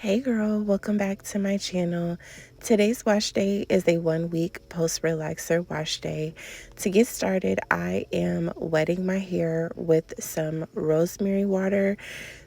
Hey girl, welcome back to my channel. Today's wash day is a 1 week post relaxer wash day. To get started, I am wetting my hair with some rosemary water.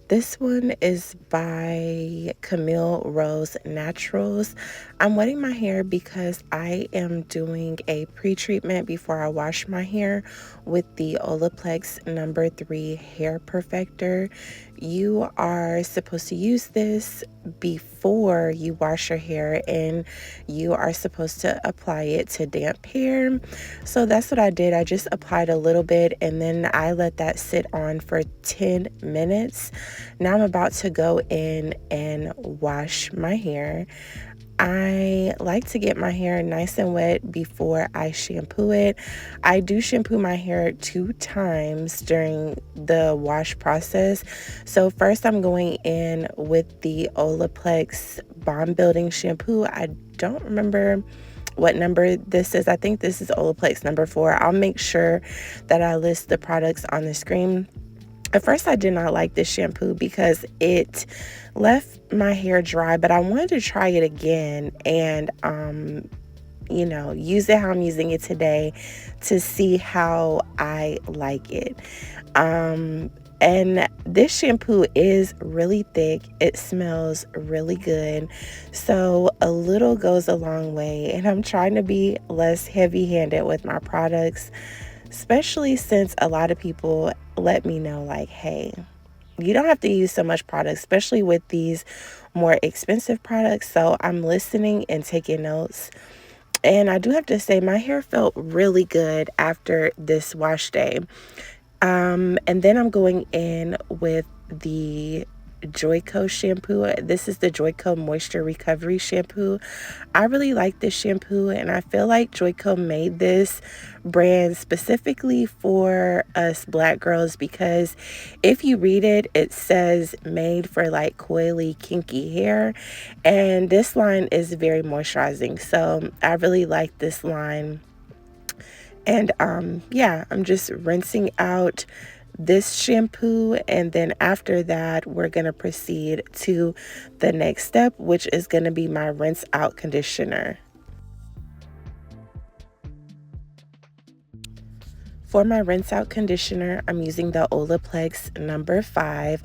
This one is by Camille Rose Naturals. I'm wetting my hair because I am doing a pre-treatment before I wash my hair with the Olaplex #3 Hair Perfector. You are supposed to use this before you wash your hair, and you are supposed to apply it to damp hair. So that's what I did. I just applied a little bit and then I let that sit on for 10 minutes. Now I'm about to go in and wash my hair. I like to get my hair nice and wet before I shampoo it. I do shampoo my hair 2 times during the wash process. So first I'm going in with the Olaplex Bond Building Shampoo. I don't remember what number this is. I think this is Olaplex #4. I'll make sure that I list the products on the screen. At first, I did not like this shampoo because it left my hair dry, but I wanted to try it again and, use it how I'm using it today to see how I like it. And this shampoo is really thick. It smells really good. So a little goes a long way, and I'm trying to be less heavy-handed with my products, especially since a lot of people let me know, like, hey, you don't have to use so much product, especially with these more expensive products. So I'm listening and taking notes. And I do have to say, my hair felt really good after this wash day. And then I'm going in with the Joico shampoo. This is the Joico Moisture Recovery Shampoo. I really like this shampoo, and I feel like Joico made this brand specifically for us black girls, because if you read it, it says made for like coily, kinky hair, and this line is very moisturizing. So I really like this line. And yeah, I'm just rinsing out this shampoo, and then after that we're going to proceed to the next step, which is going to be my rinse out conditioner. For my rinse out conditioner, I'm using the Olaplex #5.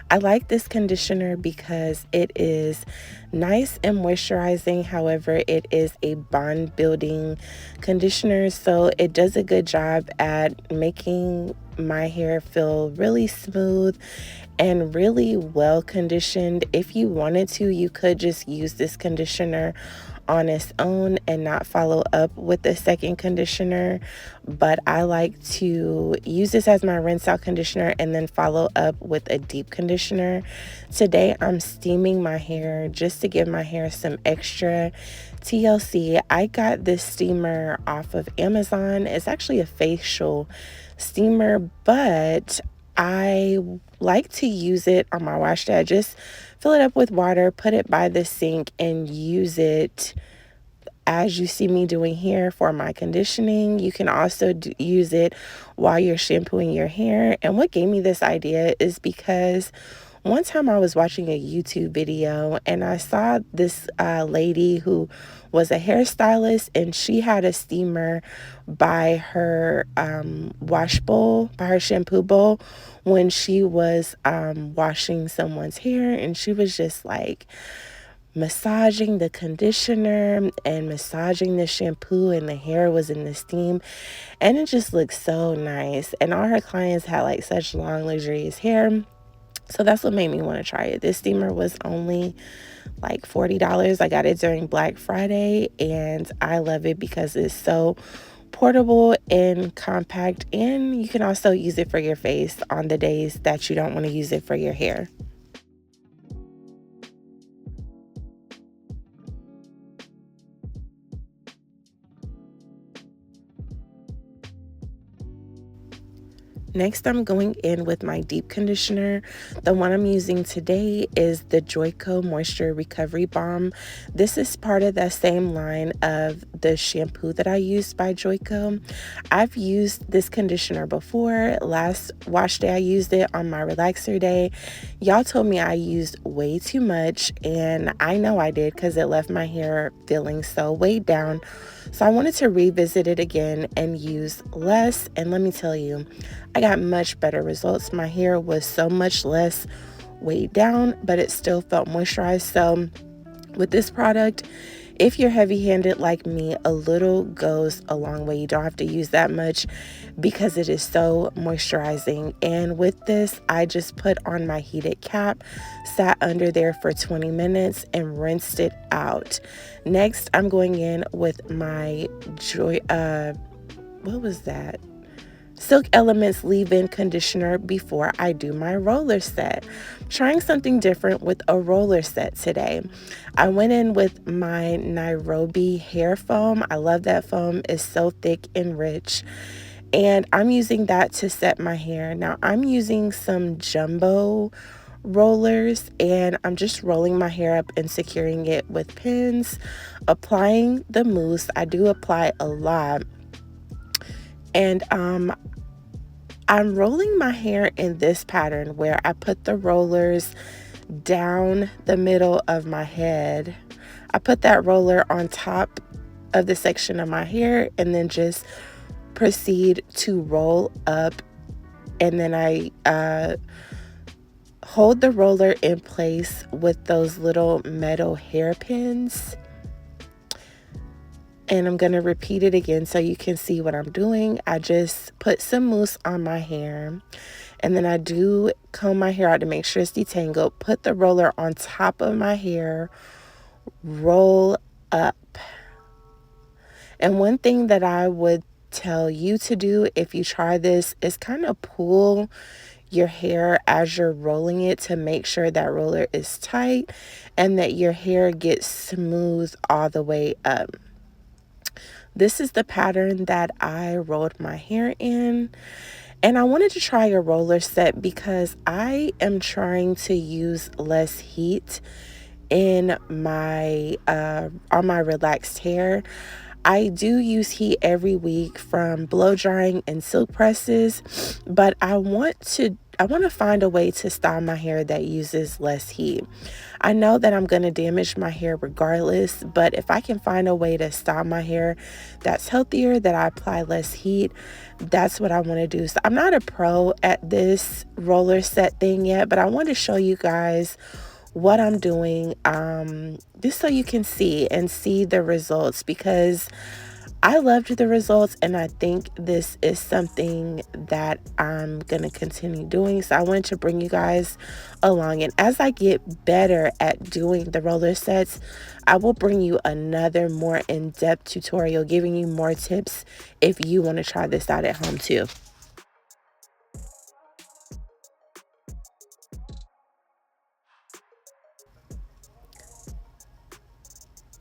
I like this conditioner because it is nice and moisturizing. However, it is a bond building conditioner, so it does a good job at making my hair feel really smooth and really well conditioned. If you wanted to, you could just use this conditioner on its own and not follow up with a second conditioner, but I like to use this as my rinse out conditioner and then follow up with a deep conditioner. Today I'm steaming my hair just to give my hair some extra TLC. I got this steamer off of Amazon. It's actually a facial steamer, but I like to use it on my wash day. I just fill it up with water, put it by the sink, and use it as you see me doing here for my conditioning. You can also use it while you're shampooing your hair. And what gave me this idea is because one time I was watching a YouTube video and I saw this lady who was a hairstylist, and she had a steamer by her wash bowl, by her shampoo bowl, when she was washing someone's hair, and she was just like massaging the conditioner and massaging the shampoo, and the hair was in the steam, and it just looked so nice. And all her clients had like such long luxurious hair, so that's what made me want to try it. This steamer was only like $40. I got it during Black Friday, and I love it because it's so portable and compact, and you can also use it for your face on the days that you don't want to use it for your hair. Next, I'm going in with my deep conditioner. The one I'm using today is the Joico Moisture Recovery Balm. This is part of that same line of the shampoo that I used by Joico. I've used this conditioner before. Last wash day, I used it on my relaxer day. Y'all told me I used way too much, and I know I did because it left my hair feeling so weighed down. So I wanted to revisit it again and use less. And let me tell you, I got much better results. My hair was so much less weighed down, but it still felt moisturized. So with this product, if you're heavy-handed like me, a little goes a long way. You don't have to use that much because it is so moisturizing. And with this, I just put on my heated cap, sat under there for 20 minutes, and rinsed it out. Next, I'm going in with my what was that? Silk Elements leave-in conditioner before I do my roller set. Trying something different with a roller set today. I went in with my Nairobi hair foam. I love that foam. It's so thick and rich. And I'm using that to set my hair. Now I'm using some jumbo rollers, and I'm just rolling my hair up and securing it with pins, applying the mousse. I do apply a lot. And I'm rolling my hair in this pattern where I put the rollers down the middle of my head. I put that roller on top of the section of my hair and then just proceed to roll up. And then I hold the roller in place with those little metal hairpins. And I'm going to repeat it again so you can see what I'm doing. I just put some mousse on my hair, and then I do comb my hair out to make sure it's detangled. Put the roller on top of my hair, roll up. And one thing that I would tell you to do if you try this is kind of pull your hair as you're rolling it to make sure that roller is tight and that your hair gets smooth all the way up. This is the pattern that I rolled my hair in. And I wanted to try a roller set because I am trying to use less heat in my on my relaxed hair. I do use heat every week from blow drying and silk presses, but I want to find a way to style my hair that uses less heat. I know that I'm going to damage my hair regardless, but if I can find a way to style my hair that's healthier, that I apply less heat, that's what I want to do. So I'm not a pro at this roller set thing yet, but I want to show you guys what I'm doing, just so you can see the results, because I loved the results and I think this is something that I'm going to continue doing. So I wanted to bring you guys along. And as I get better at doing the roller sets, I will bring you another more in-depth tutorial giving you more tips if you want to try this out at home too.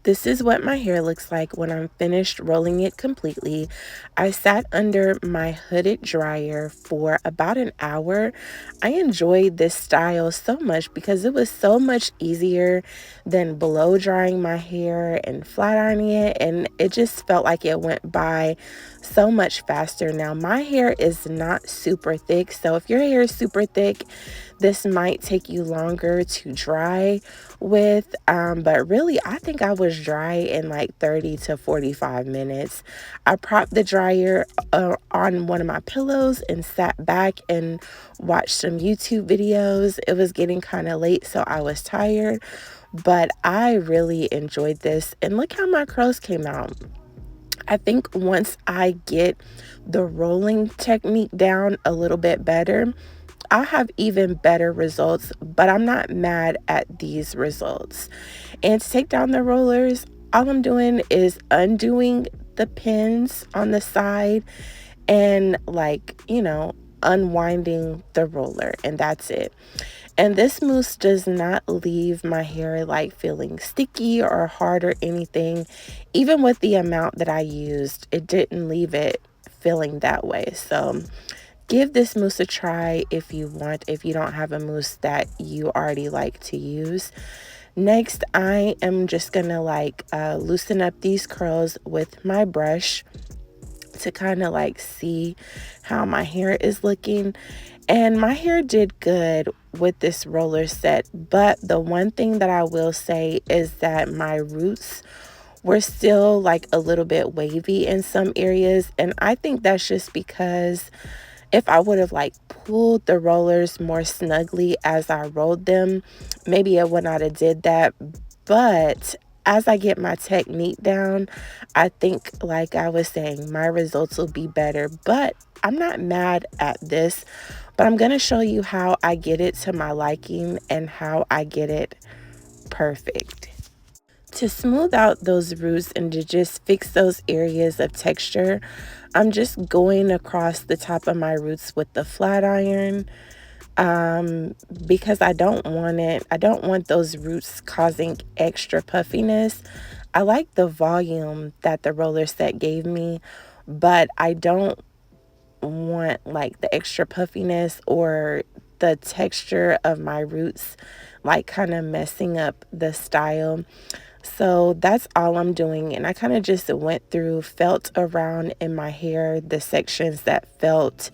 This is what my hair looks like when I'm finished rolling it completely. I sat under my hooded dryer for about an hour. I enjoyed this style so much because it was so much easier than blow drying my hair and flat ironing it, and it just felt like it went by so much faster. Now, my hair is not super thick, so if your hair is super thick, this might take you longer to dry with, but really I think I was dry in like 30 to 45 minutes. I propped the dryer on one of my pillows and sat back and watched some YouTube videos. It was getting kind of late, so I was tired, but I really enjoyed this. And look how my curls came out. I think once I get the rolling technique down a little bit better, I'll have even better results, but I'm not mad at these results. And to take down the rollers, all I'm doing is undoing the pins on the side and, like, unwinding the roller, and that's it. And this mousse does not leave my hair like feeling sticky or hard or anything. Even with the amount that I used, it didn't leave it feeling that way. So give this mousse a try if you want, if you don't have a mousse that you already like to use. Next, I am just gonna loosen up these curls with my brush to kind of like see how my hair is looking. And my hair did good with this roller set, but the one thing that I will say is that my roots were still like a little bit wavy in some areas, and I think that's just because if I would have like pulled the rollers more snugly as I rolled them, maybe I would not have did that. But as I get my technique down, I think, like I was saying, my results will be better. But I'm not mad at this, but I'm going to show you how I get it to my liking and how I get it perfect. To smooth out those roots and to just fix those areas of texture, I'm just going across the top of my roots with the flat iron, because I don't want those roots causing extra puffiness. I like the volume that the roller set gave me, but I don't want like the extra puffiness or the texture of my roots like kind of messing up the style. So that's all I'm doing. And I kind of just went through, felt around in my hair the sections that felt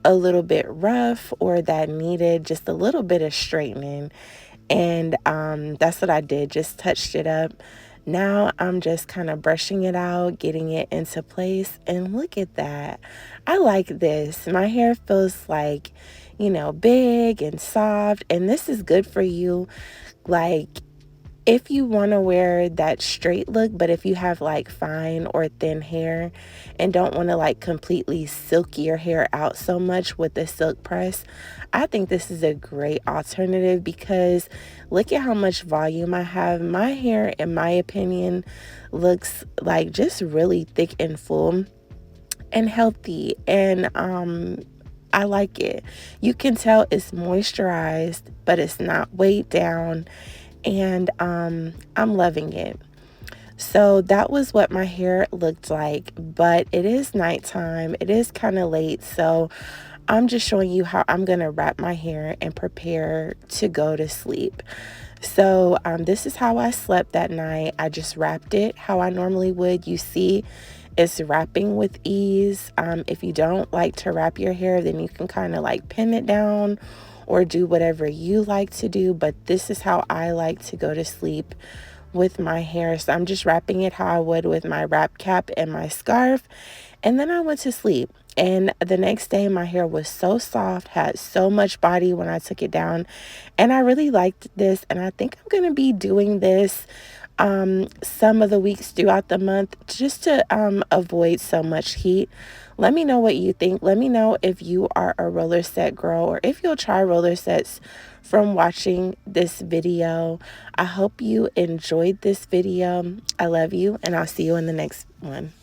a little bit rough or that needed just a little bit of straightening. And that's what I did, just touched it up. Now I'm just kind of brushing it out, getting it into place. And look at that. I like this. My hair feels like, big and soft. And this is good for you. Like, if you want to wear that straight look, but if you have like fine or thin hair and don't want to like completely silk your hair out so much with the silk press, I think this is a great alternative because look at how much volume I have. My hair, in my opinion, looks like just really thick and full and healthy, and I like it. You can tell it's moisturized, but it's not weighed down, and I'm loving it. So that was what my hair looked like, but it is nighttime. It is kind of late, so I'm just showing you how I'm gonna wrap my hair and prepare to go to sleep. So this is how I slept that night. I just wrapped it how I normally would. You see, it's wrapping with ease. If you don't like to wrap your hair, then you can kind of like pin it down or do whatever you like to do. But this is how I like to go to sleep with my hair. So I'm just wrapping it how I would with my wrap cap and my scarf. And then I went to sleep. And the next day, my hair was so soft, had so much body when I took it down. And I really liked this. And I think I'm going to be doing this some of the weeks throughout the month just to avoid so much heat. Let me know what you think. Let me know if you are a roller set girl or if you'll try roller sets from watching this video. I hope you enjoyed this video. I love you, and I'll see you in the next one.